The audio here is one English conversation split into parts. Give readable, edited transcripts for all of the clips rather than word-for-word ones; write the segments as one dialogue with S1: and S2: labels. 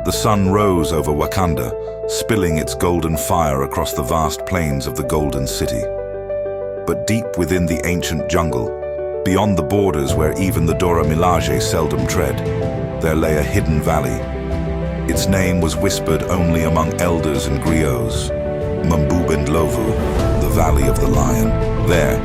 S1: The sun rose over Wakanda, spilling its golden fire across the vast plains of the Golden City. But deep within the ancient jungle, beyond the borders where even the Dora Milaje seldom tread, there lay a hidden valley. Its name was whispered only among elders and griots, Mbubendlovu, the Valley of the Lion. There,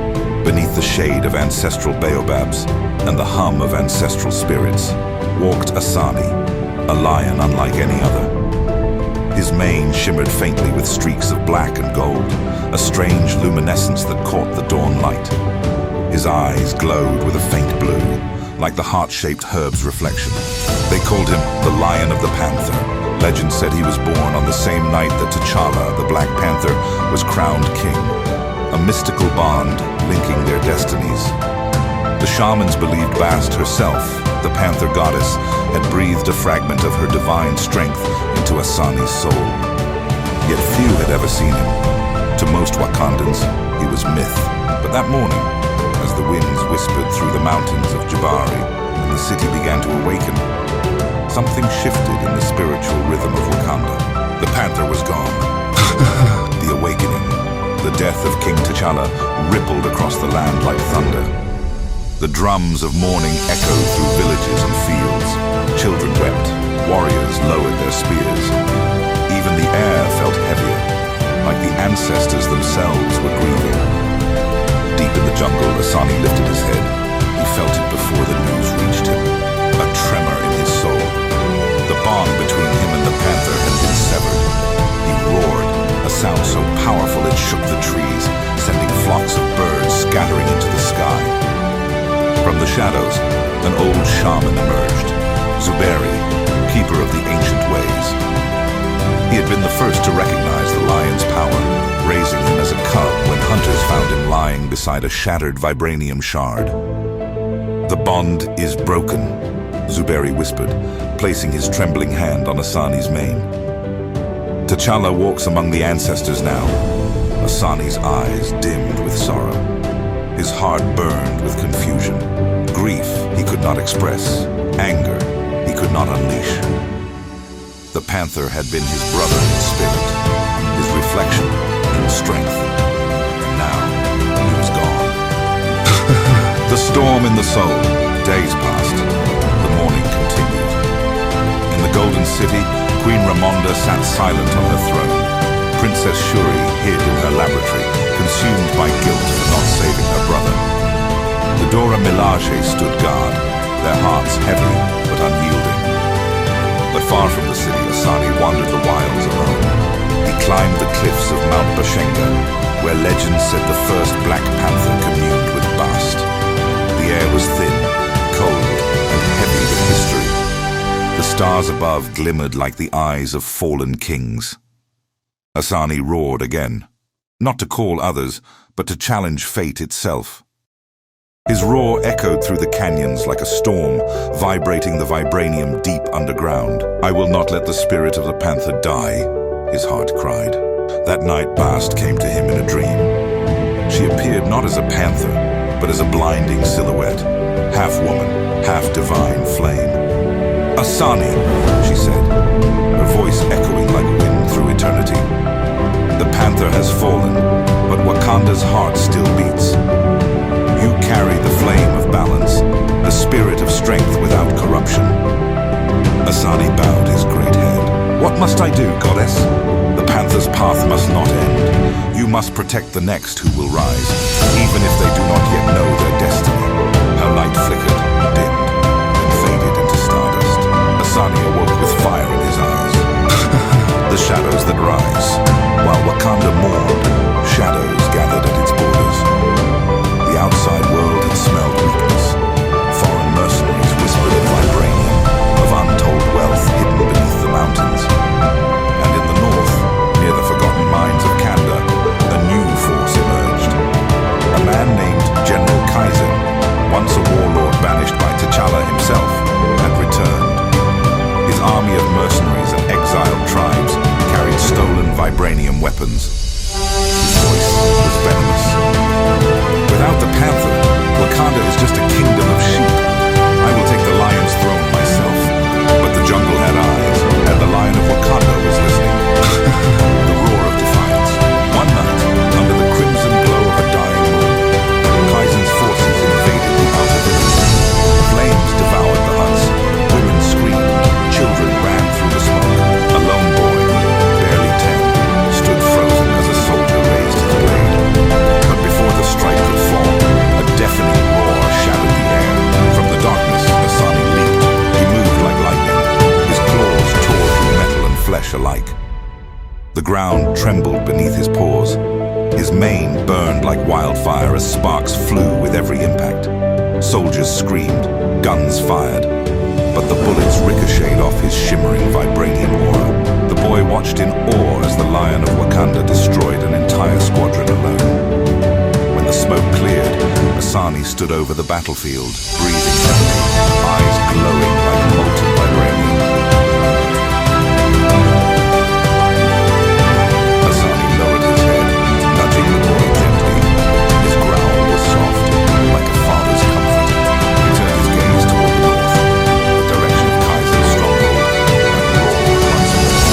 S1: beneath the shade of ancestral baobabs and the hum of ancestral spirits, walked Asani, a lion unlike any other. His mane shimmered faintly with streaks of black and gold, a strange luminescence that caught the dawn light. His eyes glowed with a faint blue, like the heart-shaped herb's reflection. They called him the Lion of the Panther. Legend said he was born on the same night that T'Challa, the Black Panther, was crowned king, a mystical bond linking their destinies. The shamans believed Bast herself, the panther goddess, had breathed a fragment of her divine strength into Asani's soul. Yet few had ever seen him. To most Wakandans, he was myth. But that morning, as the winds whispered through the mountains of Jabari and the city began to awaken, something shifted in the spiritual rhythm of Wakanda. The panther was gone. The awakening, the death of King T'Challa, rippled across the land like thunder. The drums of mourning echoed through villages and fields. Children wept, warriors lowered their spears. Even the air felt heavier, like the ancestors themselves were grieving. Deep in the jungle, Asani lifted his head. He felt it before the news reached him, a tremor in his soul. The bond between him and the panther had been severed. He roared, a sound so powerful it shook the trees, sending flocks of birds scattering into the sky. From the shadows, an old shaman emerged, Zuberi, keeper of the ancient ways. He had been the first to recognize the lion's power, raising him as a cub when hunters found him lying beside a shattered vibranium shard. The bond is broken, Zuberi whispered, placing his trembling hand on Asani's mane. T'Challa walks among the ancestors now. Asani's eyes dimmed with sorrow. His heart burned with confusion. Grief he could not express. Anger he could not unleash. The panther had been his brother in spirit, his reflection in strength. And now he was gone. The storm in the soul. Days passed. The mourning continued. In the Golden City, Queen Ramonda sat silent on her throne. Princess Shuri hid in her laboratory, consumed by guilt for not saving her brother. The Dora Milaje stood guard, their hearts heavy but unyielding. But far from the city, Asani wandered the wilds alone. He climbed the cliffs of Mount Bashenga, where legend said the first Black Panther communed with Bast. The air was thin, cold, and heavy with history. The stars above glimmered like the eyes of fallen kings. Asani roared again, not to call others, but to challenge fate itself. His roar echoed through the canyons like a storm, vibrating the vibranium deep underground. "I will not let the spirit of the panther die," his heart cried. That night, Bast came to him in a dream. She appeared not as a panther, but as a blinding silhouette, half woman, half divine flame. "Asani," she said, her voice echoing like wind through eternity. "The panther has fallen, but Wakanda's heart still beats. You carry the flame of balance, the spirit of strength without corruption." Asani bowed his great head. "What must I do, goddess? The panther's path must not end. You must protect the next who will rise, even if they do not yet know their destiny." Her light flickered, dimmed, and faded into stardust. Asani awoke with fire in his eyes. The shadows that rise. While Wakanda mourned, shadows gathered at its borders. The outside world had smelled weakness. Foreign mercenaries whispered of vibranium, of untold wealth hidden beneath the mountains. And in the north, near the forgotten mines of Kanda, a new force emerged. A man named General Kaizen, once a warlord banished by T'Challa himself, had returned. His army of mercenaries and exiled tribes carried stolen vibranium weapons. His voice was venomous. "Without the panther, Wakanda is just a kingdom of sheep. I will take the lion's throne myself." But the jungle had eyes, and the flesh alike. The ground trembled beneath his paws. His mane burned like wildfire as sparks flew with every impact. Soldiers screamed, guns fired, but the bullets ricocheted off his shimmering vibranium aura. The boy watched in awe as the Lion of Wakanda destroyed an entire squadron alone. When the smoke cleared, Asani stood over the battlefield, breathing heavily, eyes glowing like molten vibranium. Asani lowered his head, nudging the boy gently. His growl was soft, like a father's comfort. He turned his gaze toward the north, the direction of Kaiser's stronghold, and roared once more.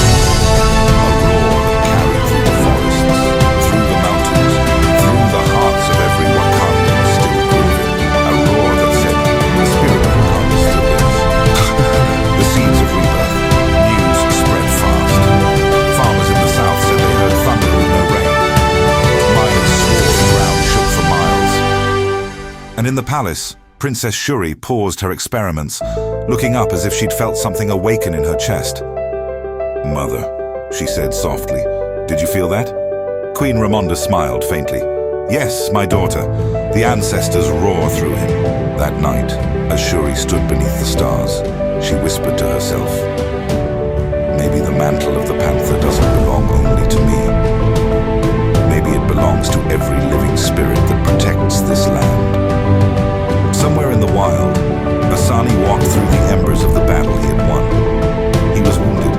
S1: A roar that carried through the forests, through the mountains, through the hearts of every Wakandan still grieving. A roar that said, the spirit of Wakanda still lives. The seeds of rebirth. News spread fast. Farmers in the south said they heard thunder with no rain. Miners swore the ground shook for miles. And in the palace, Princess Shuri paused her experiments, looking up as if she'd felt something awaken in her chest. "Mother," she said softly, "did you feel that?" Queen Ramonda smiled faintly. "Yes, my daughter. The ancestors roar through him." That night, as Shuri stood beneath the stars, she whispered to herself, "Maybe the mantle of the panther doesn't belong only to me. Maybe it belongs to every living spirit that protects this land." Somewhere in the wild, Asani walked through the embers of the battle he had won. He was wounded,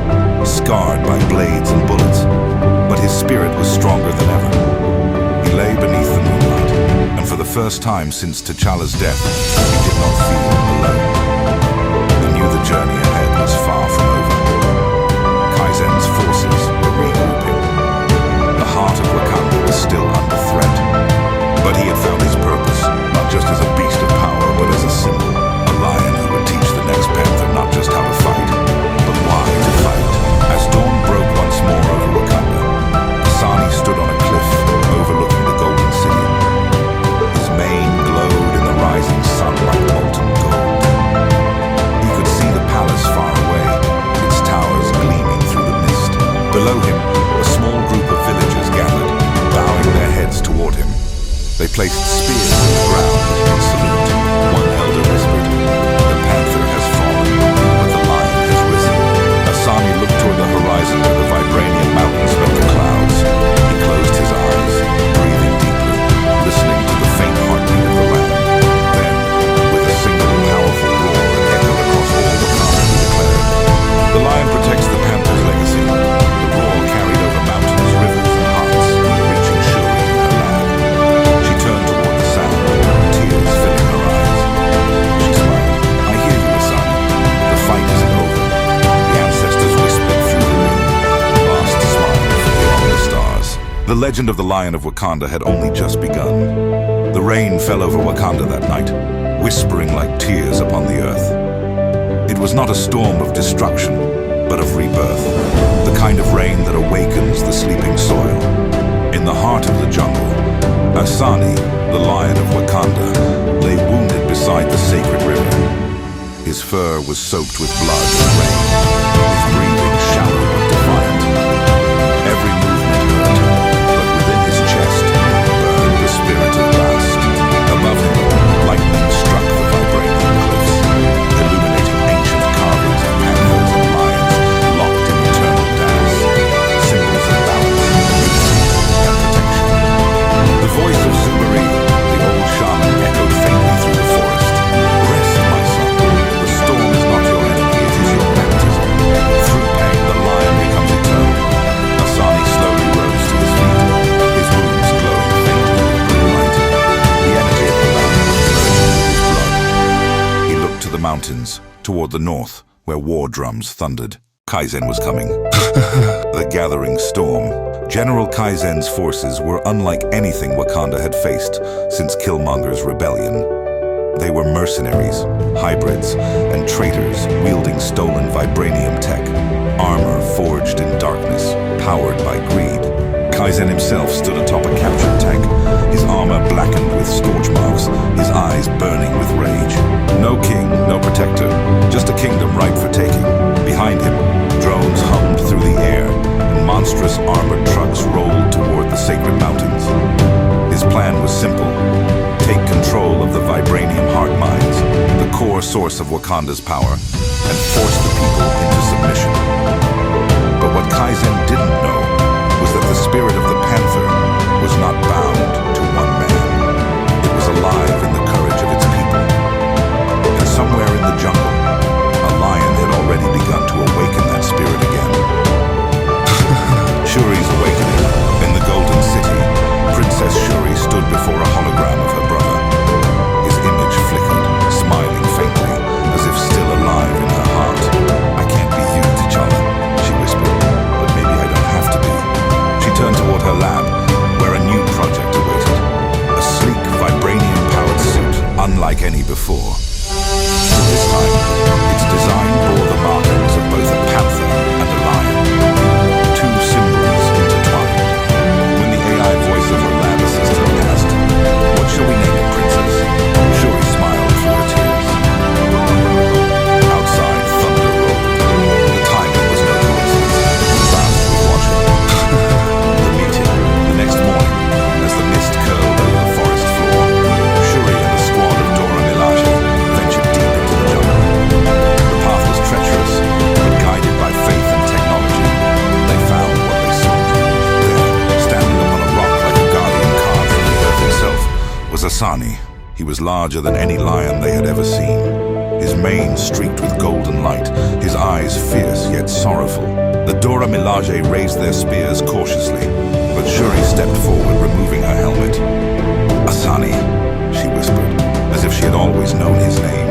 S1: scarred by blades and bullets, but his spirit was stronger than ever. He lay beneath the moonlight, and for the first time since T'Challa's death, he did not feel alone. He knew the journey ahead was far from over. Kaizen's forces were regrouping. The heart of Wakanda was still under threat, but he had found his purpose, not just as a beast of power, but as a symbol, a lion who would teach the next panther not just how to fight, but why to fight. As dawn broke once more over Wakanda, Asani stood on a cliff overlooking the Golden City. His mane glowed in the rising sun like molten gold. He could see the palace far away, its towers gleaming through the mist. Below him, a small group of villagers gathered, bowing their heads toward him. They placed spears in the ground in salute. One elder whispered, "The panther has fallen, but the lion has risen." Asani looked toward the horizon where the Vibranium mountains met the clouds. He closed his eyes, breathing deeply, listening to the faint heartbeat of the land. Then, with a single powerful roar that echoed across all Wakanda, he declared, "The lion protects the panther's legacy." The roar carried over mountains, rivers, and hearts, reaching Shuri in her lab. She turned toward the sound, tears filling her eyes. She smiled. "I hear you, Asani. The fight isn't over." The ancestors whispered through the ring. Bast smiled from beyond the stars. The legend of the Lion of Wakanda had only just begun. The rain fell over Wakanda that night, whispering like tears upon the earth. It was not a storm of destruction, but of rebirth, the kind of rain that awakens the sleeping soil. In the heart of the jungle, Asani, the Lion of Wakanda, lay wounded beside the sacred river. His fur was soaked with blood and rain, his breathing shallow but defiant. Every movement hurt, but within his chest burned the spirit of Bast. Above him, lightning struck the vibranium cliffs, illuminating ancient carvings of panthers and lions locked in eternal dance, symbols of balance, unity, and protection. The voice of Zubari, the old shaman, echoed faintly through the forest. "Rest, my son. The storm is not your enemy, it is your baptism." Through pain, the lion becomes eternal. Asani slowly rose to his feet, his wounds glowing faintly with blue light. The energy of the lion was merging with his blood. He looked to the mountains, toward the north, where war drums thundered. Kaizen was coming. The gathering storm. General Kaizen's forces were unlike anything Wakanda had faced since Killmonger's rebellion. They were mercenaries, hybrids, and traitors wielding stolen vibranium tech, armor forged in darkness, powered by greed. Kaizen himself stood atop a captured tank, his armor blackened with scorch marks, his eyes burning with rage. No king, no protector, just a kingdom ripe for taking. Behind him, drones hummed through the air, monstrous armored trucks rolled toward the sacred mountains. His plan was simple: take control of the Vibranium heart mines, the core source of Wakanda's power, and force the people into submission. But what Kaizen didn't know was that the spirit of the Panther was not bound to one man. It was alive in the courage of its people. And somewhere in the jungle, a lion had already begun to awaken that spirit again. Shuri's awakening. In the Golden City, Princess Shuri stood before a hologram of her brother. His image flickered, smiling faintly, as if still alive in her heart. "I can't be you, T'Challa," she whispered, "but maybe I don't have to be." She turned toward her lab, where a new project awaited. A sleek, vibranium-powered suit, unlike any before. This time, its design bore the markings of both a panther and a lion. Two symbols intertwined. When the AI voice of her lab assistant asked, "What shall we name it, Princess?" Shuri smiled through her tears. Outside, thunder rolled. The timing was no coincidence. Bast was watching. The meeting, the next morning, as the mist curled over the forest floor, Shuri and a squad of Dora Milaje ventured deep into the jungle. The path was treacherous, but guided by faith and technology, they found what they sought. There, standing upon a rock like a guardian carved from the earth itself, was Asani. He was larger than any lion they had ever seen. His mane streaked with golden light, his eyes fierce yet sorrowful. The Dora Milaje raised their spears cautiously, but Shuri stepped forward, removing her helmet. "Asani," she whispered, as if she had always known his name.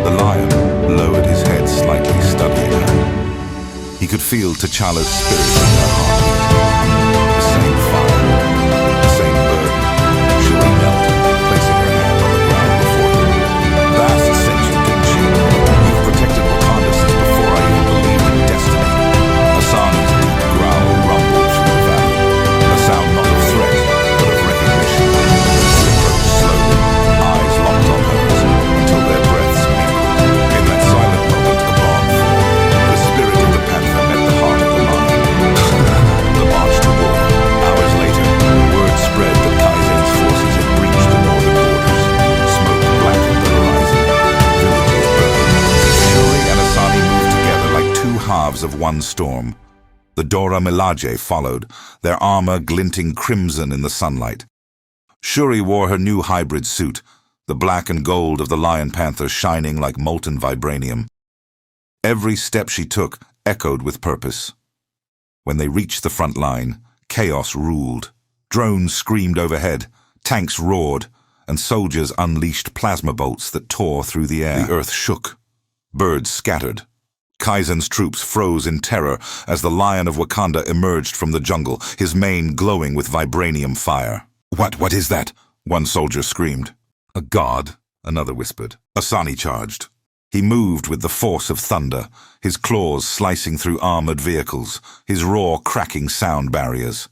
S1: The lion lowered his head slightly, studying her. He could feel T'Challa's spirit in her heartbeat. The same fire, the same burden. Shuri knelt, placing her hand on the ground before him. "Bast sent you, didn't she? You've protected Wakanda since before I even believed in destiny." Asani's deep growl rumbled through the valley, a sound not of threat, but of recognition. He approached slowly, eyes locked on hers, until their breaths mingled. In that silent moment, a bomb fell. The spirit of the Panther met the heart of the lion. The march to war. Hours later, word spread that Kaizen's forces had breached the northern borders. Smoke blackened the horizon. Villages burned. Shuri and Asani moved together like two halves of one storm. The Dora Milaje followed, their armor glinting crimson in the sunlight. Shuri wore her new hybrid suit, the black and gold of the Lion Panther shining like molten vibranium. Every step she took echoed with purpose. When they reached the front line, chaos ruled. Drones screamed overhead, tanks roared, and soldiers unleashed plasma bolts that tore through the air. The earth shook. Birds scattered. Kaizen's troops froze in terror as the Lion of Wakanda emerged from the jungle, his mane glowing with vibranium fire. What is that?" one soldier screamed. "A god," another whispered. Asani charged. He moved with the force of thunder, his claws slicing through armored vehicles, his roar cracking sound barriers.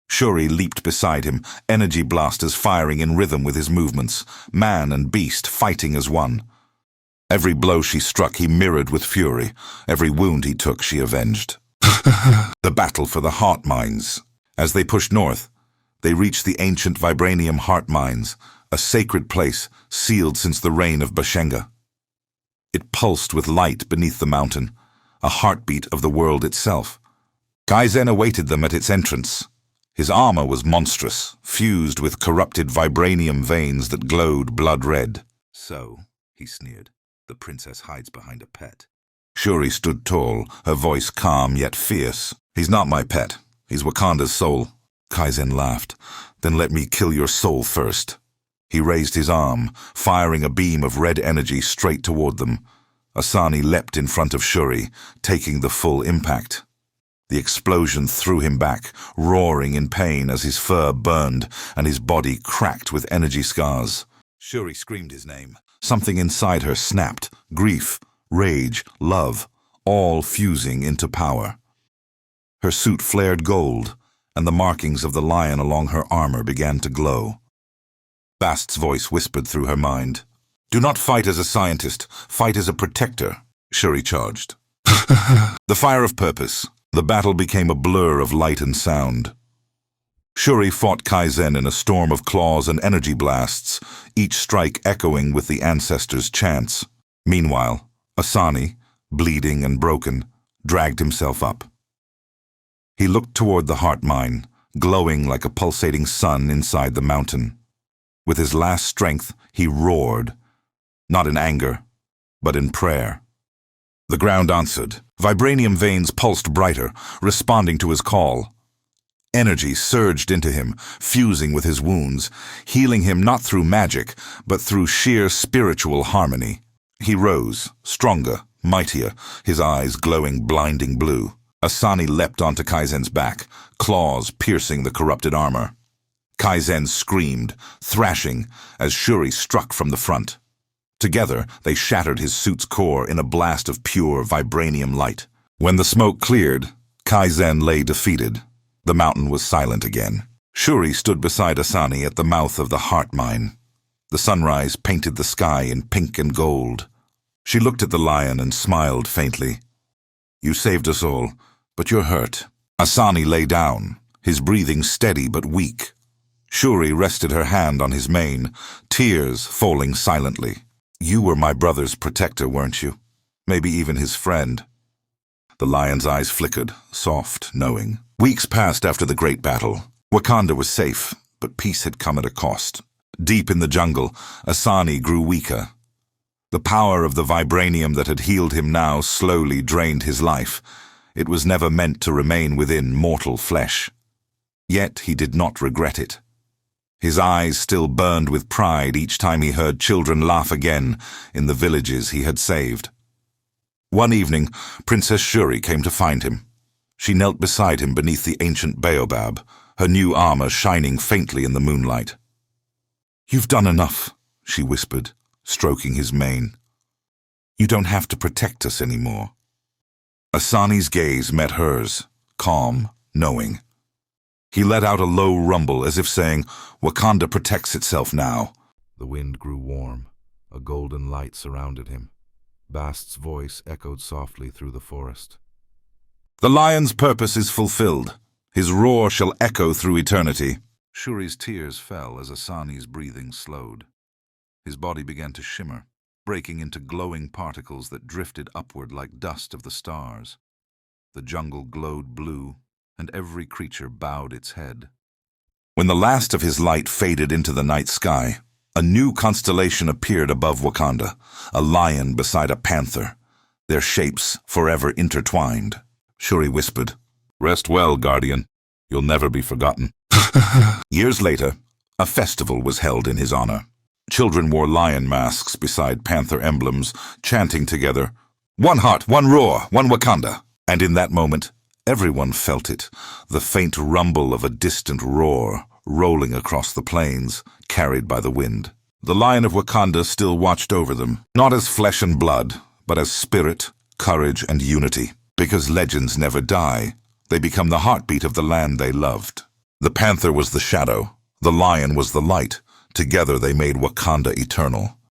S1: Shuri leaped beside him, energy blasters firing in rhythm with his movements, man and beast fighting as one. Every blow she struck he mirrored with fury, every wound he took she avenged. The battle for the heart mines. As they pushed north, they reached the ancient Vibranium heart mines, a sacred place sealed since the reign of Bashenga. It pulsed with light beneath the mountain, a heartbeat of the world itself. Kaizen awaited them at its entrance. His armor was monstrous, fused with corrupted vibranium veins that glowed blood red. "So," he sneered, "the princess hides behind a pet." Shuri stood tall, her voice calm yet fierce. "He's not my pet. He's Wakanda's soul." Kaizen laughed. "Then let me kill your soul first." He raised his arm, firing a beam of red energy straight toward them. Asani leapt in front of Shuri, taking the full impact. The explosion threw him back, roaring in pain as his fur burned and his body cracked with energy scars. Shuri screamed his name. Something inside her snapped, grief, rage, love, all fusing into power. Her suit flared gold, and the markings of the lion along her armor began to glow. Bast's voice whispered through her mind. "Do not fight as a scientist, fight as a protector," Shuri charged. The fire of purpose, The battle became a blur of light and sound. Shuri fought Kaizen in a storm of claws and energy blasts, each strike echoing with the ancestors' chants. Meanwhile, Asani, bleeding and broken, dragged himself up. He looked toward the heart mine, glowing like a pulsating sun inside the mountain. With his last strength, he roared, not in anger, but in prayer. The ground answered. Vibranium veins pulsed brighter, responding to his call. Energy surged into him, fusing with his wounds, healing him not through magic, but through sheer spiritual harmony. He rose, stronger, mightier, his eyes glowing blinding blue. Asani leapt onto Kaizen's back, claws piercing the corrupted armor. Kaizen screamed, thrashing, as Shuri struck from the front. Together, they shattered his suit's core in a blast of pure vibranium light. When the smoke cleared, Kaizen lay defeated. The mountain was silent again. Shuri stood beside Asani at the mouth of the heart mine. The sunrise painted the sky in pink and gold. She looked at the lion and smiled faintly. "You saved us all, but you're hurt." Asani lay down, his breathing steady but weak. Shuri rested her hand on his mane, tears falling silently. "You were my brother's protector, weren't you? Maybe even his friend." The lion's eyes flickered, soft, knowing. Weeks passed after the great battle. Wakanda was safe, but peace had come at a cost. Deep in the jungle, Asani grew weaker. The power of the vibranium that had healed him now slowly drained his life. It was never meant to remain within mortal flesh. Yet he did not regret it. His eyes still burned with pride each time he heard children laugh again in the villages he had saved. One evening, Princess Shuri came to find him. She knelt beside him beneath the ancient baobab, her new armor shining faintly in the moonlight. "You've done enough," she whispered, stroking his mane. "You don't have to protect us anymore." Asani's gaze met hers, calm, knowing. He let out a low rumble as if saying, "Wakanda protects itself now." The wind grew warm. A golden light surrounded him. Bast's voice echoed softly through the forest. "The lion's purpose is fulfilled. His roar shall echo through eternity." Shuri's tears fell as Asani's breathing slowed. His body began to shimmer, breaking into glowing particles that drifted upward like dust of the stars. The jungle glowed blue, and every creature bowed its head. When the last of his light faded into the night sky, a new constellation appeared above Wakanda, a lion beside a panther, their shapes forever intertwined. Shuri whispered, "Rest well, Guardian. You'll never be forgotten." Years later, a festival was held in his honor. Children wore lion masks beside panther emblems, chanting together, "One heart, one roar, one Wakanda." And in that moment, everyone felt it, the faint rumble of a distant roar rolling across the plains, carried by the wind. The Lion of Wakanda still watched over them, not as flesh and blood, but as spirit, courage, and unity. Because legends never die, they become the heartbeat of the land they loved. The panther was the shadow, the lion was the light. Together they made Wakanda eternal.